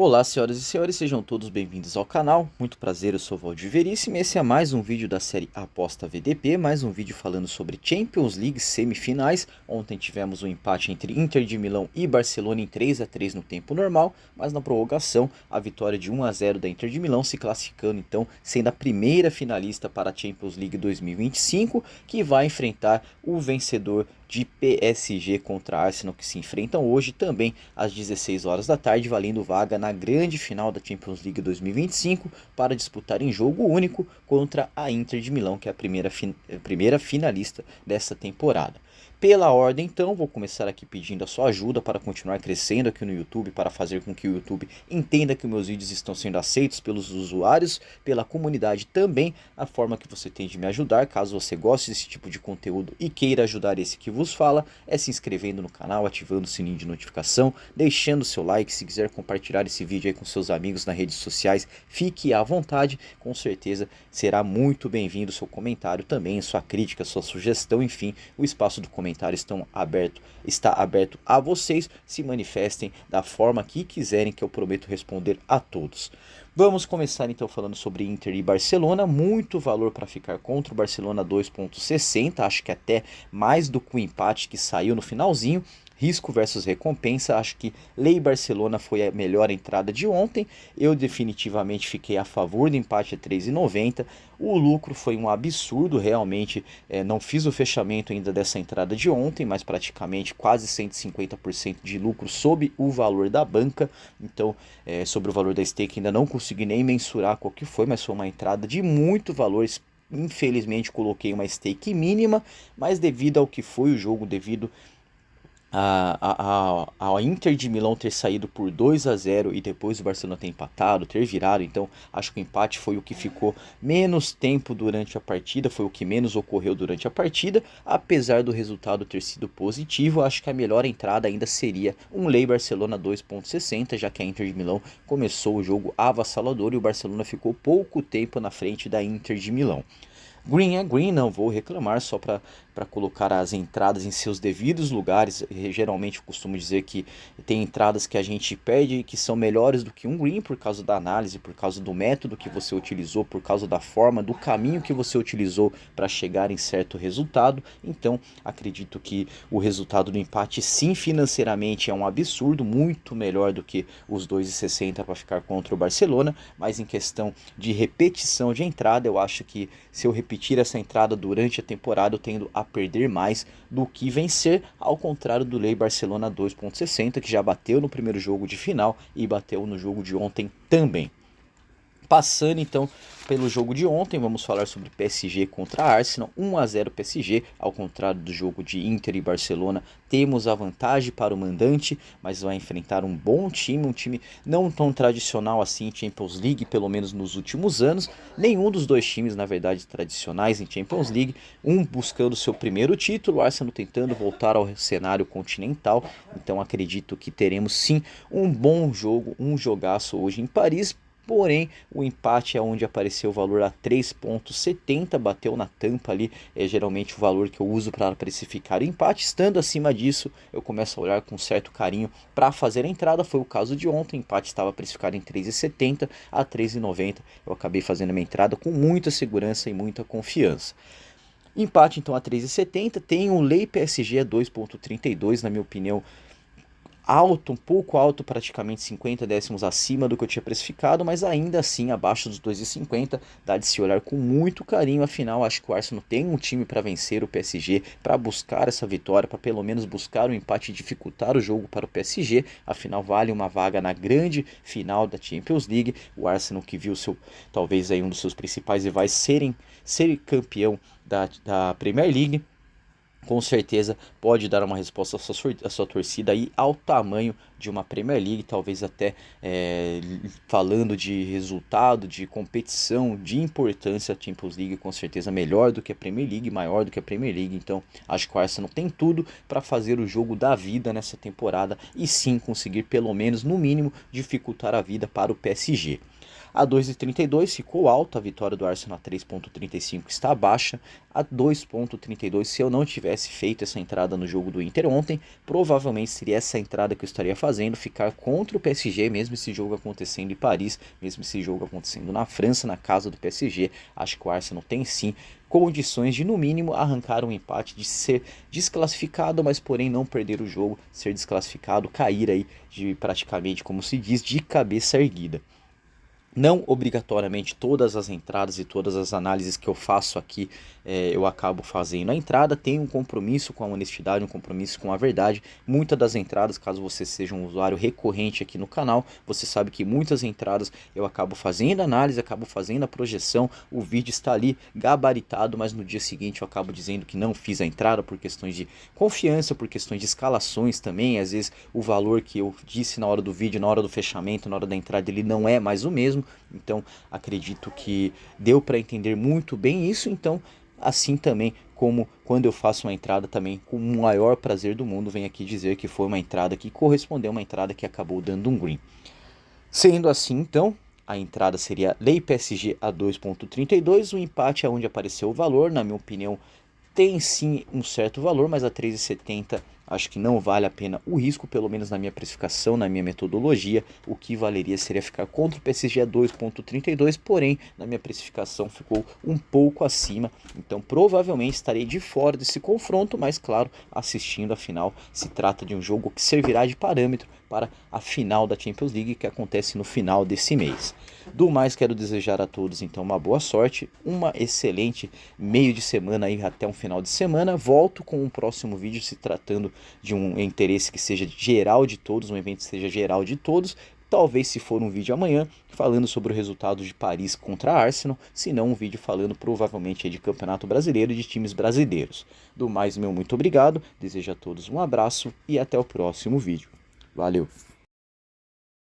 Olá, senhoras e senhores, sejam todos bem-vindos ao canal. Muito prazer, eu sou o Valdir Veríssimo e esse é mais um vídeo da série Aposta VDP, mais um vídeo falando sobre Champions League semifinais. Ontem tivemos um empate entre Inter de Milão e Barcelona em 3-3 no tempo normal, mas na prorrogação a vitória de 1-0 da Inter de Milão, se classificando então, sendo a primeira finalista para a Champions League 2025, que vai enfrentar o vencedor de PSG contra Arsenal, que se enfrentam hoje também às 16 horas da tarde, valendo vaga na grande final da Champions League 2025 para disputar em jogo único contra a Inter de Milão, que é a primeira finalista dessa temporada. Pela ordem, então, vou começar aqui pedindo a sua ajuda para continuar crescendo aqui no YouTube, para fazer com que o YouTube entenda que meus vídeos estão sendo aceitos pelos usuários, pela comunidade também. A forma que você tem de me ajudar, caso você goste desse tipo de conteúdo e queira ajudar esse que vos fala, é se inscrevendo no canal, ativando o sininho de notificação, deixando seu like. Se quiser compartilhar esse vídeo aí com seus amigos nas redes sociais, fique à vontade, com certeza será muito bem-vindo o seu comentário também, sua crítica, sua sugestão, enfim, o espaço do comentário está aberto a vocês. Se manifestem da forma que quiserem, que eu prometo responder a todos. Vamos começar então falando sobre Inter e Barcelona. Muito valor para ficar contra o Barcelona, 2,60, acho que até mais do que o empate que saiu no finalzinho. Risco versus recompensa, acho que Lei Barcelona foi a melhor entrada de ontem. Eu definitivamente fiquei a favor do empate a 3,90. O lucro foi um absurdo, realmente. Não fiz o fechamento ainda dessa entrada de ontem, mas praticamente quase 150% de lucro sob o valor da banca. Então, sobre o valor da stake ainda não consegui nem mensurar qual que foi, mas foi uma entrada de muito valor. Infelizmente coloquei uma stake mínima, mas devido ao que foi o jogo, devido a Inter de Milão ter saído por 2-0 e depois o Barcelona ter empatado, ter virado, então acho que o empate foi o que ficou menos tempo durante a partida, foi o que menos ocorreu durante a partida. Apesar do resultado ter sido positivo, acho que a melhor entrada ainda seria um Lei Barcelona 2,60, já que a Inter de Milão começou o jogo avassalador e o Barcelona ficou pouco tempo na frente da Inter de Milão. Green é green, não vou reclamar, só para colocar as entradas em seus devidos lugares. Geralmente eu costumo dizer que tem entradas que a gente perde e que são melhores do que um green por causa da análise, por causa do método que você utilizou, por causa da forma, do caminho que você utilizou para chegar em certo resultado. Então acredito que o resultado do empate, sim, financeiramente é um absurdo, muito melhor do que os 2,60 para ficar contra o Barcelona, mas em questão de repetição de entrada, eu acho que se eu repetir essa entrada durante a temporada, eu tendo a perder mais do que vencer, ao contrário do Lei Barcelona 2,60, que já bateu no primeiro jogo de final e bateu no jogo de ontem também. Passando então pelo jogo de ontem, vamos falar sobre PSG contra Arsenal. 1-0 PSG, ao contrário do jogo de Inter e Barcelona, temos a vantagem para o mandante, mas vai enfrentar um bom time, um time não tão tradicional assim em Champions League, pelo menos nos últimos anos. Nenhum dos dois times, na verdade, tradicionais em Champions League, um buscando seu primeiro título, o Arsenal tentando voltar ao cenário continental. Então acredito que teremos sim um bom jogo, um jogaço hoje em Paris. Porém, o empate é onde apareceu o valor a 3,70, bateu na tampa ali, é geralmente o valor que eu uso para precificar o empate. Estando acima disso, eu começo a olhar com certo carinho para fazer a entrada. Foi o caso de ontem, o empate estava precificado em 3,70 a 3,90. Eu acabei fazendo a minha entrada com muita segurança e muita confiança. Empate então a 3,70, tem um Lei PSG a 2,32, na minha opinião, alto, um pouco alto, praticamente 50 décimos acima do que eu tinha precificado, mas ainda assim abaixo dos 2,50, dá de se olhar com muito carinho. Afinal, acho que o Arsenal tem um time para vencer o PSG, para buscar essa vitória, para pelo menos buscar o empate e dificultar o jogo para o PSG. Afinal, vale uma vaga na grande final da Champions League. O Arsenal, que viu seu, talvez aí um dos seus principais rivais ser campeão da Premier League, com certeza pode dar uma resposta à sua torcida aí ao tamanho de uma Premier League, talvez até falando de resultado, de competição, de importância. A Champions League com certeza melhor do que a Premier League, maior do que a Premier League. Então acho que o Arsenal tem tudo para fazer o jogo da vida nessa temporada e sim conseguir pelo menos, no mínimo, dificultar a vida para o PSG. A 2,32 ficou alta, a vitória do Arsenal a 3,35 está baixa. A 2,32, se eu não tivesse feito essa entrada no jogo do Inter ontem, provavelmente seria essa entrada que eu estaria fazendo, ficar contra o PSG, mesmo esse jogo acontecendo em Paris, mesmo esse jogo acontecendo na França, na casa do PSG. Acho que o Arsenal tem sim condições de, no mínimo, arrancar um empate, de ser desclassificado, mas porém não perder o jogo, ser desclassificado, cair aí de praticamente, como se diz, de cabeça erguida. Não obrigatoriamente todas as entradas e todas as análises que eu faço aqui eu acabo fazendo a entrada. Tem um compromisso com a honestidade, um compromisso com a verdade. Muitas das entradas, caso você seja um usuário recorrente aqui no canal, você sabe que muitas entradas eu acabo fazendo análise, acabo fazendo a projeção. O vídeo está ali gabaritado, mas no dia seguinte eu acabo dizendo que não fiz a entrada por questões de confiança, por questões de escalações também. Às vezes o valor que eu disse na hora do vídeo, na hora do fechamento, na hora da entrada, ele não é mais o mesmo. Então acredito que deu para entender muito bem isso. Então assim também como quando eu faço uma entrada também com o maior prazer do mundo, venho aqui dizer que foi uma entrada que correspondeu a uma entrada que acabou dando um green. Sendo assim, então a entrada seria Lei PSG a 2,32. O empate é onde apareceu o valor, na minha opinião tem sim um certo valor, mas a 3,70 acho que não vale a pena o risco, pelo menos na minha precificação, na minha metodologia. O que valeria seria ficar contra o PSG a 2,32, porém na minha precificação ficou um pouco acima, então provavelmente estarei de fora desse confronto, mas claro, assistindo a final. Se trata de um jogo que servirá de parâmetro para a final da Champions League, que acontece no final desse mês. Do mais, quero desejar a todos então uma boa sorte, uma excelente meio de semana aí até um final de semana. Volto com um próximo vídeo se tratando de um interesse que seja geral de todos, um evento que seja geral de todos. Talvez, se for um vídeo amanhã, falando sobre o resultado de Paris contra Arsenal, se não um vídeo falando provavelmente de Campeonato Brasileiro e de times brasileiros. Do mais, meu muito obrigado, desejo a todos um abraço e até o próximo vídeo. Valeu!